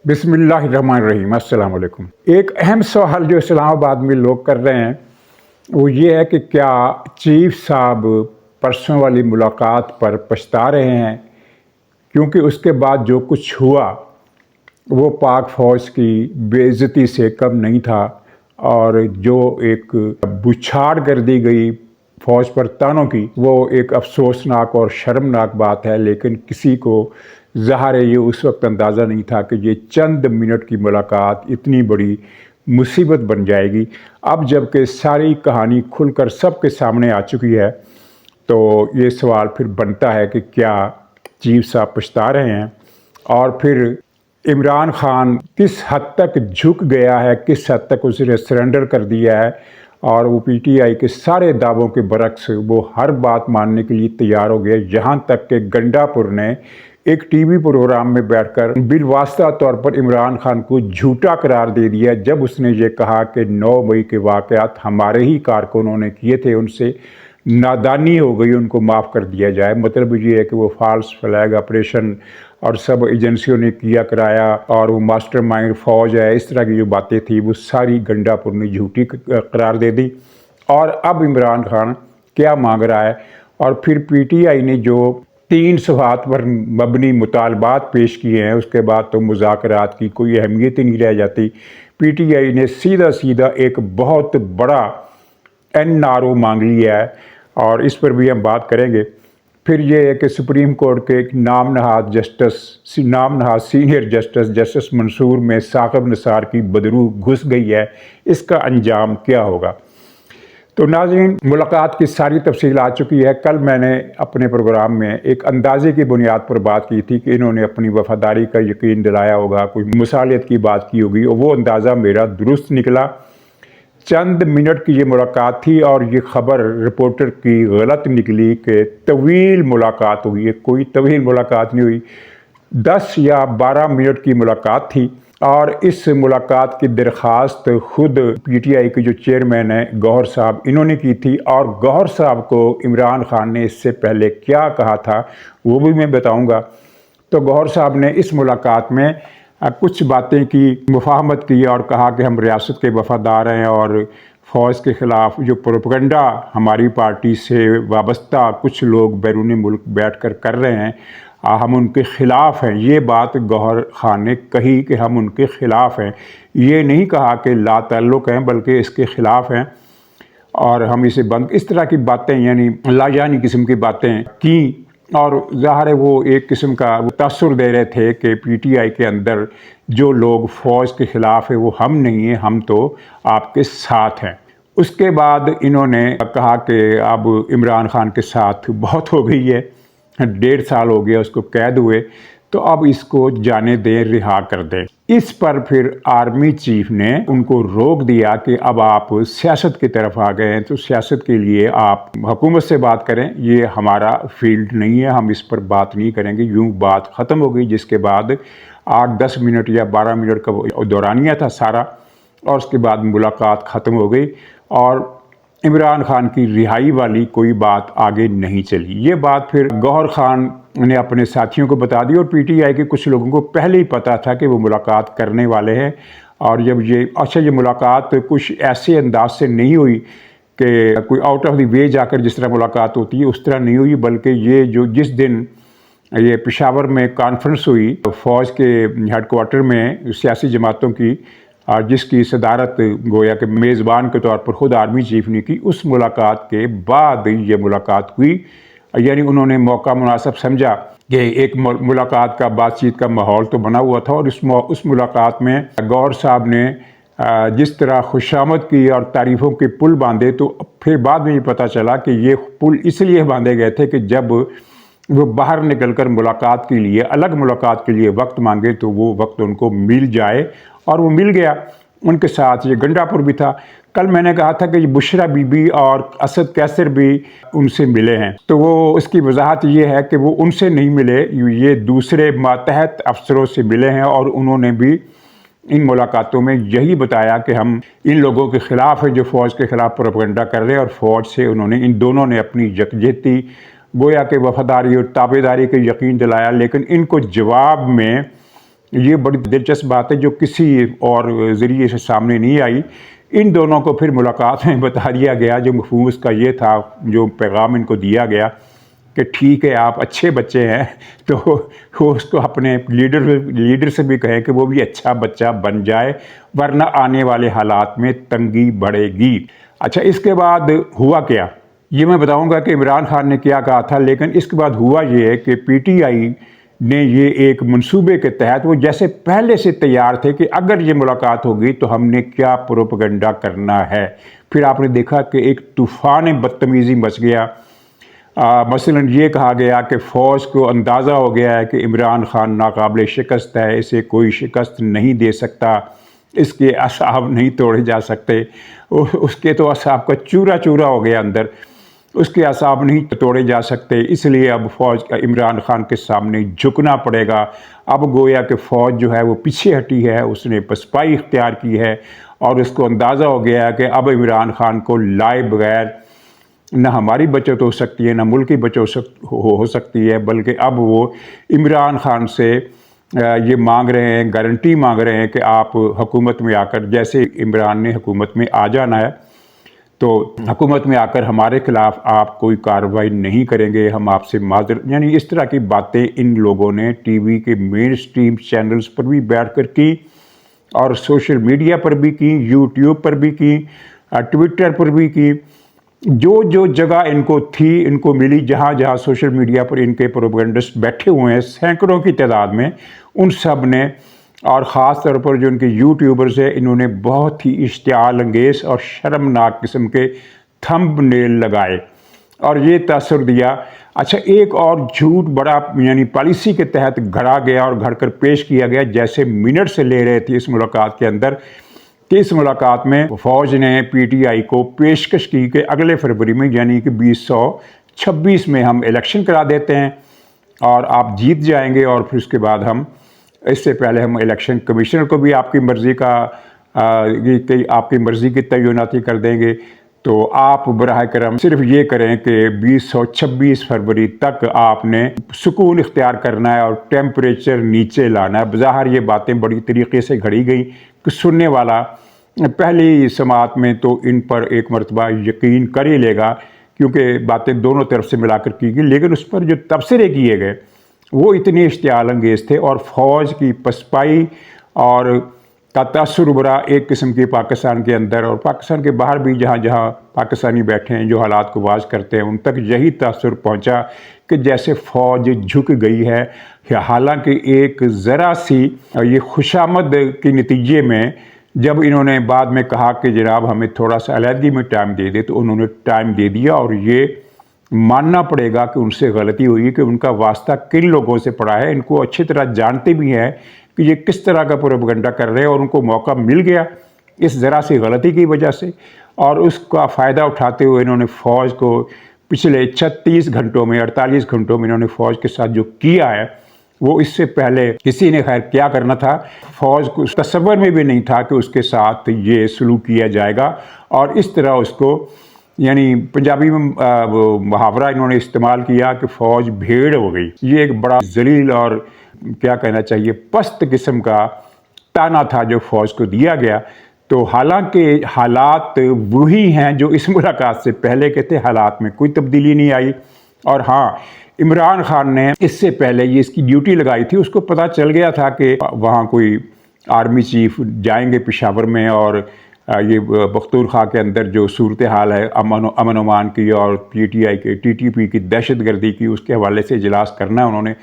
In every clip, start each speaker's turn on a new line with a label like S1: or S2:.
S1: बिस्मिल्लाहिर्रहमानिर्रहीम। अस्सलाम वालेकुम। एक अहम सवाल जो इस्लामाबाद में लोग कर रहे हैं वो ये है कि क्या चीफ साहब परसों वाली मुलाकात पर पछता रहे हैं, क्योंकि उसके बाद जो कुछ हुआ वो पाक फ़ौज की बेइज्जती से कम नहीं था। और जो एक बुछाड़ कर दी गई फ़ौज पर तानों की, वो एक अफसोसनाक और शर्मनाक बात है। लेकिन किसी को ज़ाहिर है ये उस वक्त अंदाज़ा नहीं था कि ये चंद मिनट की मुलाकात इतनी बड़ी मुसीबत बन जाएगी। अब जबकि सारी कहानी खुलकर सबके सामने आ चुकी है, तो ये सवाल फिर बनता है कि क्या चीफ साहब पछता रहे हैं, और फिर इमरान खान किस हद तक झुक गया है, किस हद तक उसने सरेंडर कर दिया है। और वो पीटीआई के सारे दावों के बरक्स वो हर बात मानने के लिए तैयार हो गया। यहाँ तक कि गंडापुर ने एक टीवी प्रोग्राम में बैठकर बिलवास्ता तौर पर इमरान खान को झूठा करार दे दिया जब उसने ये कहा कि 9 मई के वाक़यात हमारे ही कारकुनों ने किए थे, उनसे नादानी हो गई, उनको माफ़ कर दिया जाए। मतलब ये है कि वो फॉल्स फ्लैग ऑपरेशन और सब एजेंसियों ने किया कराया और वो मास्टरमाइंड फ़ौज है, इस तरह की जो बातें थी वो सारी गंडापुर ने झूठी करार दे दी। और अब इमरान खान क्या मांग रहा है, और फिर पीटीआई ने जो 3 सवाल पर मबनी मुतालबात पेश किए हैं, उसके बाद तो मुज़ाकरात की कोई अहमियत ही नहीं रह जाती। पीटीआई ने सीधा सीधा एक बहुत बड़ा एनआरओ मांग लिया है, और इस पर भी हम बात करेंगे। फिर ये है कि सुप्रीम कोर्ट के एक नाम नहाद सीनियर जस्टिस मंसूर में साकिब निसार की बदरू घुस गई है। इसका अंजाम क्या होगा? तो नाज़रीन, मुलाकात की सारी तफसील आ चुकी है। कल मैंने अपने प्रोग्राम में एक अंदाजे की बुनियाद पर बात की थी कि इन्होंने अपनी वफादारी का यकीन दिलाया होगा, कोई मुसालियत की बात की होगी, और वो अंदाज़ा मेरा दुरुस्त निकला। चंद मिनट की ये मुलाकात थी और ये ख़बर रिपोर्टर की गलत निकली कि तवील मुलाकात हुई है। कोई तवील मुलाकात नहीं हुई, 10 या 12 मिनट की मुलाकात थी। और इस मुलाकात की दरख्वास्त खुद पीटीआई के जो चेयरमैन हैं गौहर साहब, इन्होंने की थी। और गौहर साहब को इमरान खान ने इससे पहले क्या कहा था वो भी मैं बताऊंगा। तो गौहर साहब ने इस मुलाकात में कुछ बातें की, मुफाहमत की और कहा कि हम रियासत के वफादार हैं और फ़ौज के ख़िलाफ़ जो प्रोपगंडा हमारी पार्टी से वाबस्ता कुछ लोग बैरून मुल्क बैठकर कर रहे हैं, हम उनके ख़िलाफ़ हैं। ये बात गौहर खान ने कही कि हम उनके ख़िलाफ़ हैं। ये नहीं कहा कि ला ताल्लुक़ हैं, बल्कि इसके ख़िलाफ़ हैं और हम इसे बंद, इस तरह की बातें यानी लाजानी किस्म की बातें की। और ज़ाहिर है वो एक किस्म का तासुर दे रहे थे कि पीटीआई के अंदर जो लोग फ़ौज के ख़िलाफ़ है वो हम नहीं हैं, हम तो आपके साथ हैं। उसके बाद इन्होंने कहा कि अब इमरान खान के साथ बहुत हो गई है, 1.5 साल हो गया उसको कैद हुए, तो अब इसको जाने दें, रिहा कर दें। इस पर फिर आर्मी चीफ ने उनको रोक दिया कि अब आप सियासत की तरफ आ गए हैं, तो सियासत के लिए आप हुकूमत से बात करें, ये हमारा फील्ड नहीं है, हम इस पर बात नहीं करेंगे। यूं बात ख़त्म हो गई, जिसके बाद 8-10 मिनट या 12 मिनट का दौरानिया था सारा, और उसके बाद मुलाकात ख़त्म हो गई और इमरान खान की रिहाई वाली कोई बात आगे नहीं चली। ये बात फिर गौहर खान ने अपने साथियों को बता दी, और पीटीआई के कुछ लोगों को पहले ही पता था कि वो मुलाकात करने वाले हैं। और जब ये मुलाकात कुछ ऐसे अंदाज से नहीं हुई कि कोई आउट ऑफ द वे जाकर जिस तरह मुलाकात होती है उस तरह नहीं हुई, बल्कि ये जो जिस दिन ये पेशावर में कॉन्फ्रेंस हुई फ़ौज के हेडक्वार्टर में सियासी जमातों की, और जिसकी सदारत गोया के मेज़बान के तौर पर ख़ुद आर्मी चीफ ने की, उस मुलाकात के बाद ये मुलाकात हुई। यानी उन्होंने मौका मुनासिब समझा कि एक मुलाकात का, बातचीत का माहौल तो बना हुआ था, और उस मुलाकात में गौहर साहब ने जिस तरह खुशामद की और तारीफ़ों के पुल बांधे, तो फिर बाद में ये पता चला कि ये पुल इसलिए बांधे गए थे कि जब वो बाहर निकलकर मुलाकात के लिए, अलग मुलाकात के लिए वक्त मांगे तो वो वक्त उनको मिल जाए, और वो मिल गया। उनके साथ ये गंडापुर भी था। कल मैंने कहा था कि बुशरा बीबी और असद कैसर भी उनसे मिले हैं, तो वो उसकी वजाहत ये है कि वो उनसे नहीं मिले, ये दूसरे मातहत अफसरों से मिले हैं, और उन्होंने भी इन मुलाकातों में यही बताया कि हम इन लोगों के ख़िलाफ़ है जो फ़ौज के ख़िलाफ़ प्रोपगंडा कर रहे हैं। और फ़ौज से उन्होंने, इन दोनों ने अपनी यकजहती गोया के वफादारी और ताबेदारी के यकीन दिलाया। लेकिन इनको जवाब में ये बड़ी दिलचस्प बात है जो किसी और ज़रिए से सामने नहीं आई। इन दोनों को फिर मुलाकात में बता दिया गया, जो मफ़हूम उसका ये था, जो पैगाम इनको दिया गया कि ठीक है आप अच्छे बच्चे हैं, तो वो उसको अपने लीडर से भी कहें कि वो भी अच्छा बच्चा बन जाए, वरना आने वाले हालात में तंगी बढ़ेगी। अच्छा, इसके बाद हुआ क्या, ये मैं बताऊंगा कि इमरान खान ने क्या कहा था, लेकिन इसके बाद हुआ ये कि पीटीआई ने ये एक मंसूबे के तहत, वो जैसे पहले से तैयार थे कि अगर ये मुलाकात होगी तो हमने क्या प्रोपेगेंडा करना है। फिर आपने देखा कि एक तूफ़ान बदतमीज़ी मच गया। मसलन ये कहा गया कि फ़ौज को अंदाज़ा हो गया है कि इमरान खान नाकाबिल शिकस्त है, इसे कोई शिकस्त नहीं दे सकता, इसके असाब नहीं तोड़े जा सकते। उसके तो असाब का चूरा चूरा हो गया अंदर, उसके असाब नहीं तोड़े जा सकते, इसलिए अब फ़ौज का इमरान खान के सामने झुकना पड़ेगा। अब गोया कि फ़ौज जो है वो पीछे हटी है, उसने पसपाई इख्तियार की है और उसको अंदाज़ा हो गया है कि अब इमरान खान को लाए बगैर न हमारी बचत हो सकती है, न मुल्क की बचत हो सकती है, बल्कि अब वो इमरान खान से ये मांग रहे हैं, गारंटी मांग रहे हैं कि आप हुकूमत में आकर, जैसे इमरान ने हुकूमत में आ जाना है तो हुकूमत में आकर हमारे ख़िलाफ़ आप कोई कार्रवाई नहीं करेंगे, हम आपसे माजर, यानी इस तरह की बातें इन लोगों ने टीवी के मेन स्ट्रीम चैनल्स पर भी बैठ कर की और सोशल मीडिया पर भी की, यूट्यूब पर भी की, ट्विटर पर भी की। जो जगह इनको थी, इनको मिली, जहाँ जहाँ सोशल मीडिया पर इनके प्रोपेगेंडिस्ट बैठे हुए हैं सैकड़ों की तादाद में, उन सब ने, और ख़ास तौर पर जो इनके यूट्यूबर्स हैं, इन्होंने बहुत ही इश्तियाल अंगेज़ और शर्मनाक किस्म के थंबनेल लगाए और ये तासुर दिया। अच्छा, एक और झूठ बड़ा यानी पॉलिसी के तहत गढ़ा गया और घड़ कर पेश किया गया, जैसे मिनट से ले रहे थे इस मुलाकात के अंदर, कि इस मुलाकात में फ़ौज ने पीटीआई को पेशकश की कि अगले फरवरी में, यानी कि 2026 में हम इलेक्शन करा देते हैं और आप जीत जाएंगे, और फिर उसके बाद हम, इससे पहले हम इलेक्शन कमिश्नर को भी आपकी मर्ज़ी का आपकी मर्ज़ी की तयनाती कर देंगे। तो आप बराह करम सिर्फ ये करें कि 2026 फरवरी तक आपने सुकून इख्तियार करना है और टेम्परेचर नीचे लाना है। बज़ाहिर ये बातें बड़ी तरीके से घड़ी गई कि सुनने वाला पहली समात में तो इन पर एक मरतबा यकीन कर ही लेगा, क्योंकि बातें दोनों तरफ से मिलाकर की गई, लेकिन उस पर जो तबसरे किए गए वो इतने इश्तियाल अंगेज़ थे और फ़ौज की पसपाई और का तासुर बरा एक किस्म की पाकिस्तान के अंदर और पाकिस्तान के बाहर भी, जहाँ जहाँ पाकिस्तानी बैठे हैं जो हालात को वाज करते हैं, उन तक यही तासुर पहुँचा कि जैसे फ़ौज झुक गई है। हालांकि एक ज़रा सी ये खुशामद के नतीजे में जब इन्होंने बाद में कहा कि जनाब हमें थोड़ा सा अलहदगी में टाइम दे दे, तो उन्होंने टाइम दे दिया। और ये मानना पड़ेगा कि उनसे गलती हुई कि उनका वास्ता किन लोगों से पड़ा है। इनको अच्छी तरह जानते भी हैं कि ये किस तरह का प्रोपेगेंडा कर रहे हैं, और उनको मौका मिल गया इस ज़रा सी गलती की वजह से, और उसका फ़ायदा उठाते हुए इन्होंने फ़ौज को पिछले 36 घंटों में, 48 घंटों में इन्होंने फ़ौज के साथ जो किया है वो इससे पहले किसी ने खैर क्या करना था, फ़ौज को तसव्वुर में भी नहीं था कि उसके साथ ये सलूक किया जाएगा। और इस तरह उसको, यानी पंजाबी में वो मुहावरा इन्होंने इस्तेमाल किया कि फ़ौज भेड़ हो गई। ये एक बड़ा जलील और क्या कहना चाहिए पस्त किस्म का ताना था जो फ़ौज को दिया गया। तो हालांकि हालात वही हैं जो इस मुलाकात से पहले के थे, हालात में कोई तब्दीली नहीं आई। और हाँ, इमरान खान ने इससे पहले ये इसकी ड्यूटी लगाई थी, उसको पता चल गया था कि वहाँ कोई आर्मी चीफ जाएंगे पेशावर में, और ये बख्तूर खां के अंदर जो सूरत हाल है अमन अमान की और पीटीआई के टीटीपी की दहशत गर्दी की, उसके हवाले से इजलास करना है उन्होंने।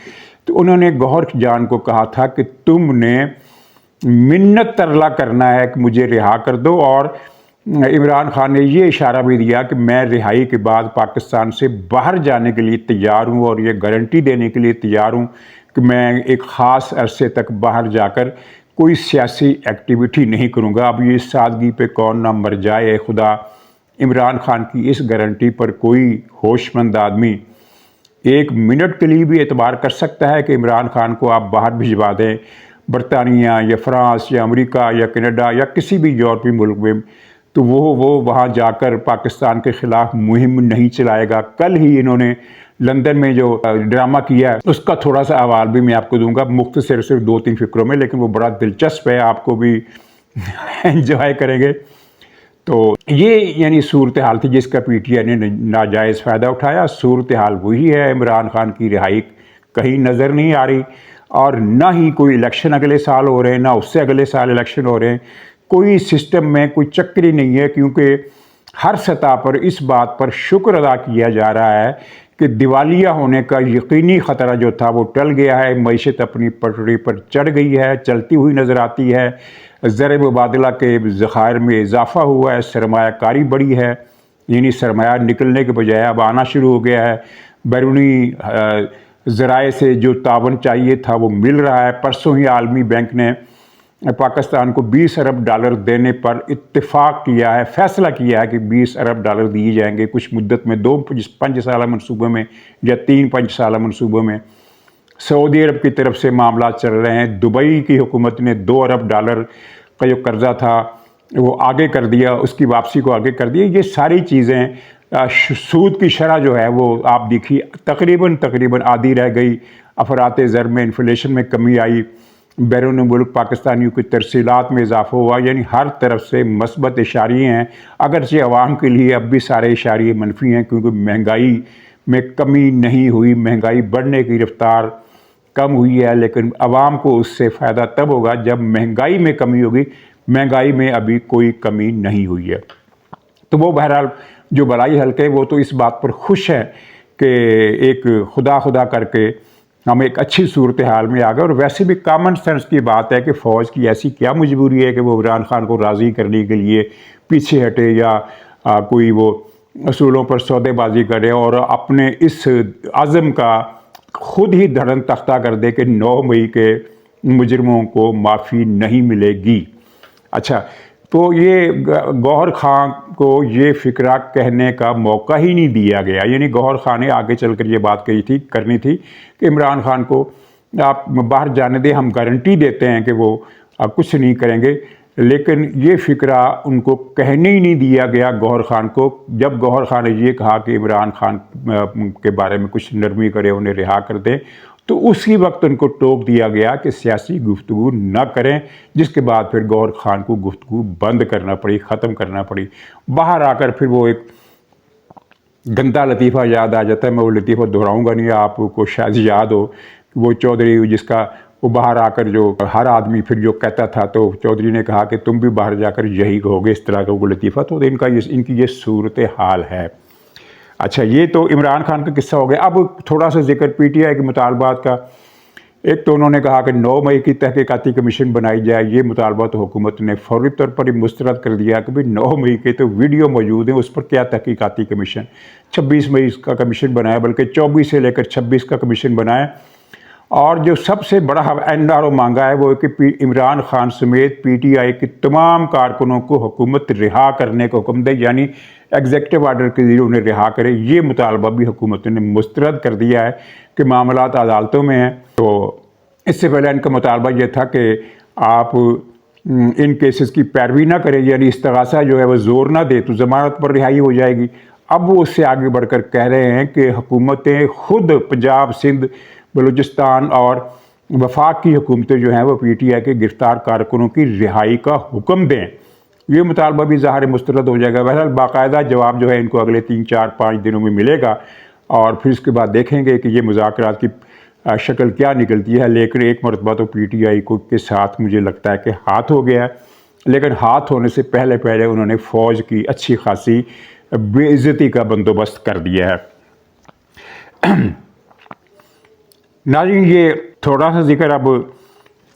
S1: तो उन्होंने गौहर जान को कहा था कि तुमने मिन्नत तरला करना है कि मुझे रिहा कर दो, और इमरान खान ने ये इशारा भी दिया कि मैं रिहाई के बाद पाकिस्तान से बाहर जाने के लिए तैयार हूँ, और ये गारंटी देने के लिए तैयार हूँ कि मैं एक ख़ास अरसे तक बाहर जाकर कोई सियासी एक्टिविटी नहीं करूँगा। अब ये सादगी पे कौन ना मर जाए खुदा। इमरान खान की इस गारंटी पर कोई होशमंद आदमी एक मिनट के लिए भी एतबार कर सकता है कि इमरान खान को आप बाहर भिजवा दें, बरतानिया या फ्रांस या अमेरिका या कनाडा या किसी भी यूरोपीय मुल्क में, तो वो वहाँ जाकर पाकिस्तान के ख़िलाफ़ मुहिम नहीं चलाएगा। कल ही इन्होंने लंदन में जो ड्रामा किया है उसका थोड़ा सा अहवाल भी मैं आपको दूंगा, मुख्तसर सिर्फ 2-3 फिक्रों में, लेकिन वो बड़ा दिलचस्प है, आपको भी एंजॉय करेंगे। तो ये यानी सूरत हाल थी जिसका पीटीआई ने नाजायज़ फ़ायदा उठाया। सूरत हाल वही है, इमरान खान की रिहाई कहीं नज़र नहीं आ रही, और ना ही कोई इलेक्शन अगले साल हो रहे हैं, ना उससे अगले साल इलेक्शन हो रहे हैं। कोई सिस्टम में कोई चक्कर ही नहीं है, क्योंकि हर सतह पर इस बात पर शुक्र अदा किया जा रहा है कि दिवालिया होने का यकीनी ख़तरा जो था वो टल गया है। मईशत अपनी पटरी पर चढ़ गई है, चलती हुई नज़र आती है। ज़र मुबादला के ज़खायर में इजाफ़ा हुआ है, सरमायाकारी बढ़ी है, यानी सरमाया निकलने के बजाय अब आना शुरू हो गया है। बैरूनी ज़राए से जो तावन चाहिए था वो मिल रहा है। परसों ही आलमी बैंक ने पाकिस्तान को 20 अरब डॉलर देने पर इत्तेफाक किया है, फ़ैसला किया है कि 20 अरब डॉलर दिए जाएंगे कुछ मुद्दत में, 2-5 साल मनसूबे में या 3-5 साल मनसूबे में। सऊदी अरब की तरफ से मामला चल रहे हैं। दुबई की हुकूमत ने 2 अरब डॉलर का जो कर्जा था वो आगे कर दिया, उसकी वापसी को आगे कर दिया। ये सारी चीज़ें, सूद की शरह जो है वो आप देखिए तकरीबन आधी रह गई। अफराते ज़र में इन्फ्लेशन में कमी आई, बैरून मुल्क पाकिस्तानियों की तरसीलात में इजाफा हुआ, यानी हर तरफ से मस्बत इशारे हैं। अगरचे अवाम के लिए अब भी सारे इशारे मनफी हैं, क्योंकि महंगाई में कमी नहीं हुई, महंगाई बढ़ने की रफ्तार कम हुई है, लेकिन अवाम को उससे फ़ायदा तब होगा जब महंगाई में कमी होगी। महंगाई में अभी कोई कमी नहीं हुई है। तो वो बहरहाल जो बलाई हल्के वो तो इस बात पर खुश है कि एक खुदा करके हम एक अच्छी सूरत हाल में आ गए। और वैसे भी कॉमन सेंस की बात है कि फ़ौज की ऐसी क्या मजबूरी है कि वो इमरान खान को राज़ी करने के लिए पीछे हटे या कोई वो असूलों पर सौदेबाजी करे और अपने इस आज़म का खुद ही धड़न तख्ता कर दे कि 9 मई के मुजरमों को माफ़ी नहीं मिलेगी। अच्छा, तो ये गौहर खान को ये फ़िक्रा कहने का मौका ही नहीं दिया गया। यानी गौहर खान ने आगे चलकर ये बात करनी थी कि इमरान खान को आप बाहर जाने दें, हम गारंटी देते हैं कि वो कुछ नहीं करेंगे, लेकिन ये फ़िक्रा उनको कहने ही नहीं दिया गया गौहर खान को। जब गौहर खान ने ये कहा कि इमरान खान के बारे में कुछ नरमी करे, उन्हें रिहा कर दें, तो उसी वक्त उनको टोक दिया गया कि सियासी गुफ्तगू न करें, जिसके बाद फिर गौहर खान को गुफ्तगू बंद करना पड़ी, ख़त्म करना पड़ी। बाहर आकर फिर वो एक गंदा लतीफ़ा याद आ जाता है, मैं वो लतीफ़ा दोहराऊंगा नहीं, आपको शायद याद हो, वो चौधरी जिसका वो बाहर आकर जो हर आदमी फिर जो कहता था, तो चौधरी ने कहा कि तुम भी बाहर जाकर यही कहोगे, इस तरह का वो लतीफ़ा। तो इनकी ये सूरत हाल है। अच्छा, ये तो इमरान खान का किस्सा हो गया। अब थोड़ा सा जिक्र पीटीआई के मुतालबात का। एक तो उन्होंने कहा कि 9 मई की तहकीकाती कमीशन बनाई जाए। ये मुतालबा तो हुकूमत ने फौरी तौर पर ही मुस्तरद कर दिया कि भाई 9 मई के तो वीडियो मौजूद है, उस पर क्या तहकीकाती कमीशन। 26 मई का कमीशन बनाया, बल्कि 24 से लेकर 26 का कमीशन बनाया। और जो सबसे बड़ा एनआरओ मांगा है वो है कि इमरान खान समेत पीटीआई के तमाम कारकुनों को हुकूमत रिहा करने का हुक्म दे, यानी एग्जीक्यूटिव आर्डर के जरिए उन्हें रिहा करे। ये मुतालबा भी हुकूमत ने मुस्तरद कर दिया है कि मामलात अदालतों में हैं। तो इससे पहले इनका मुतालबा ये था कि आप इन केसेस की पैरवी ना करें, यानी इस्तगासा जो है वो ज़ोर ना दे तो ज़मानत पर रिहाई हो जाएगी। अब वो उससे आगे बढ़कर कह रहे हैं कि हुकूमतें खुद पंजाब, सिंध, बलूचिस्तान और वफाक की हुकूमतें जो हैं वो पीटीआई के गिरफ्तार कारकुनों की रिहाई का हुक्म दें। ये मुतालबा भी ज़ाहिर मुस्तरद हो जाएगा। बहरहाल बाकायदा जवाब जो है इनको अगले 3-4-5 दिनों में मिलेगा, और फिर उसके बाद देखेंगे कि ये मुज़ाकरात की शक्ल क्या निकलती है। लेकिन एक मरतबा तो पीटीआई को के साथ मुझे लगता है कि हाथ हो गया है, लेकिन हाथ होने से पहले उन्होंने फ़ौज की अच्छी खासी बेइज्जती का बंदोबस्त कर दिया है। नाज़रीन, ये थोड़ा सा जिक्र अब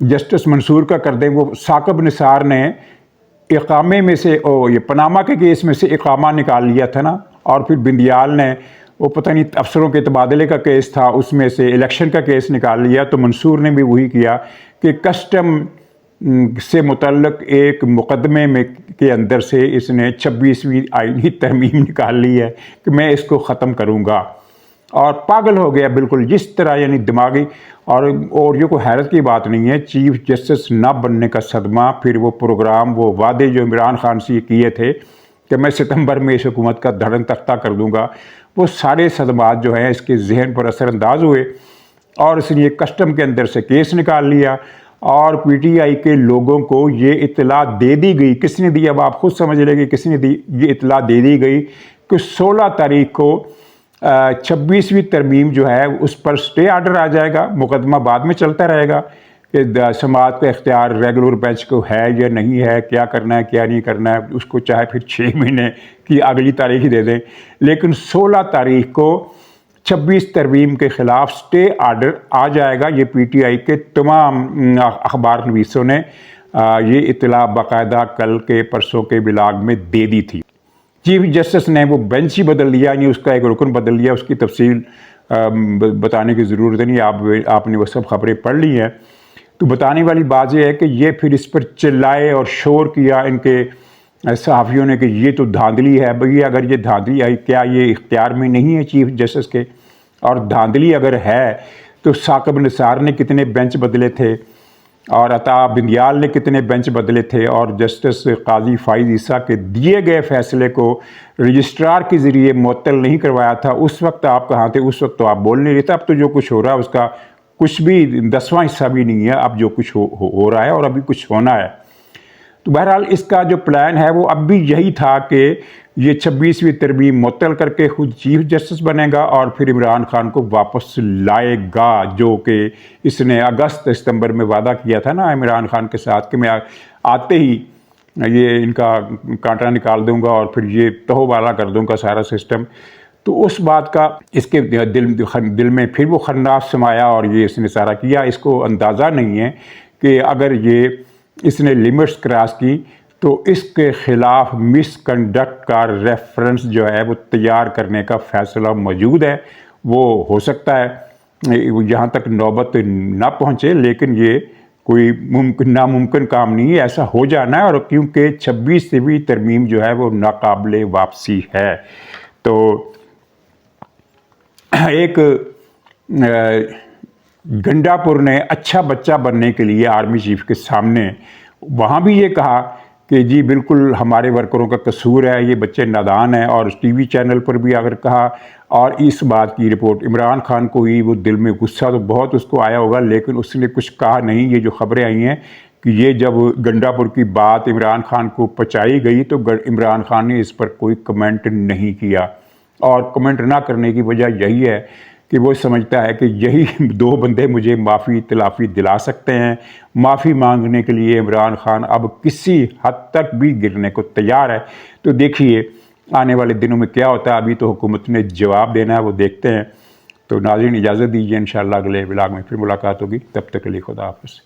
S1: जस्टिस मंसूर का कर दें। वो साकिब निसार ने इकामे में से ये पनामा के केस में से इकामा निकाल लिया था ना, और फिर बिंदियाल ने वो पता नहीं अफसरों के तबादले का केस था, उसमें से इलेक्शन का केस निकाल लिया। तो मंसूर ने भी वही किया कि कस्टम से मुतल्लक एक मुकदमे में के अंदर से इसने 26वीं आईनी तरमीम निकाल ली है कि मैं इसको ख़त्म करूँगा, और पागल हो गया बिल्कुल जिस तरह, यानी दिमागी। और ये कोई हैरत की बात नहीं है, चीफ जस्टिस ना बनने का सदमा, फिर वो प्रोग्राम, वो वादे जो इमरान खान से किए थे कि मैं सितंबर में इस हुकूमत का धड़न तख्ता कर दूंगा, वो सारे सदमात जो हैं इसके जहन पर असरअंदाज हुए और इसने कस्टम के अंदर से केस निकाल लिया और पीटीआई के लोगों को ये इत्तला दे दी गई। किसने दी, अब आप खुद समझ लेंगे किसने दी। ये इत्तला दे दी गई कि 16 तारीख को 26वीं तरमीम जो है उस पर स्टे आर्डर आ जाएगा, मुकदमा बाद में चलता रहेगा कि समाअत का इख्तियार रेगुलर बेंच को है या नहीं है, क्या करना है क्या नहीं करना है, उसको चाहे फिर 6 महीने की अगली तारीख ही दे दें। लेकिन 16 तारीख को 26 तरमीम के ख़िलाफ़ स्टे आर्डर आ जाएगा। ये पीटीआई के तमाम अखबार नवीसों ने ये इत्तला बाकायदा कल के परसों के ब्लॉग में दे दी थी। चीफ जस्टिस ने वो बेंच ही बदल लिया, यानी उसका एक रुकन बदल लिया। उसकी तफसील बताने की ज़रूरत नहीं, आपने वो सब खबरें पढ़ ली हैं। तो बताने वाली बात यह है कि ये फिर इस पर चिल्लाए और शोर किया इनके सहाफ़ियों ने कि ये तो धांधली है। भैया अगर ये धांधली है, क्या ये इख्तियार में नहीं है चीफ जस्टिस के? और धांधली अगर है तो साकिब निसार ने कितने बेंच बदले थे और अता बिंदियाल ने कितने बेंच बदले थे, और जस्टिस काजी फाइज ईसा के दिए गए फैसले को रजिस्ट्रार के ज़रिए मुअत्तल नहीं करवाया था। उस वक्त आप कहाँ थे? उस वक्त तो आप बोल नहीं रहे थे। अब तो जो कुछ हो रहा है उसका कुछ भी 10वां हिस्सा भी नहीं है। अब जो कुछ हो रहा है और अभी कुछ होना है। तो बहरहाल इसका जो प्लान है वो अब भी यही था कि ये 26वीं तरमीम मुअत्तल करके खुद चीफ जस्टिस बनेगा और फिर इमरान खान को वापस लाएगा, जो कि इसने अगस्त सितंबर में वादा किया था ना इमरान खान के साथ कि मैं आते ही ये इनका कांटा निकाल दूंगा और फिर ये तहोबाला कर दूंगा सारा सिस्टम। तो उस बात का इसके दिल में फिर वो खन्नास समाया और ये इसने सारा किया। इसको अंदाज़ा नहीं है कि अगर ये इसने लिमिट्स क्रॉस की तो इसके ख़िलाफ़ मिसकंडक्ट का रेफरेंस जो है वो तैयार करने का फ़ैसला मौजूद है। वो हो सकता है यहाँ तक नौबत ना पहुँचे, लेकिन ये कोई नामुमकिन काम नहीं है, ऐसा हो जाना है। और क्योंकि 26वीं तरमीम जो है वो नाकाबिले वापसी है। तो एक गंडापुर ने अच्छा बच्चा बनने के लिए आर्मी चीफ के सामने वहाँ भी ये कहा कि जी बिल्कुल हमारे वर्करों का कसूर है, ये बच्चे नादान हैं। और टीवी चैनल पर भी अगर कहा, और इस बात की रिपोर्ट इमरान खान को ही, वो दिल में गुस्सा तो बहुत उसको आया होगा, लेकिन उसने कुछ कहा नहीं। ये जो खबरें आई हैं कि ये जब गंडापुर की बात इमरान खान को पहुँचाई गई तो इमरान खान ने इस पर कोई कमेंट नहीं किया। और कमेंट ना करने की वजह यही है कि वो समझता है कि यही 2 बंदे मुझे माफ़ी तलाफ़ी दिला सकते हैं। माफ़ी मांगने के लिए इमरान खान अब किसी हद तक भी गिरने को तैयार है। तो देखिए आने वाले दिनों में क्या होता है। अभी तो हुकूमत ने जवाब देना है, वो देखते हैं। तो नाज़रीन इजाज़त दीजिए, इंशाअल्लाह अगले व्लॉग में फिर मुलाकात होगी। तब तक के लिए खुदा हाफ़िज़।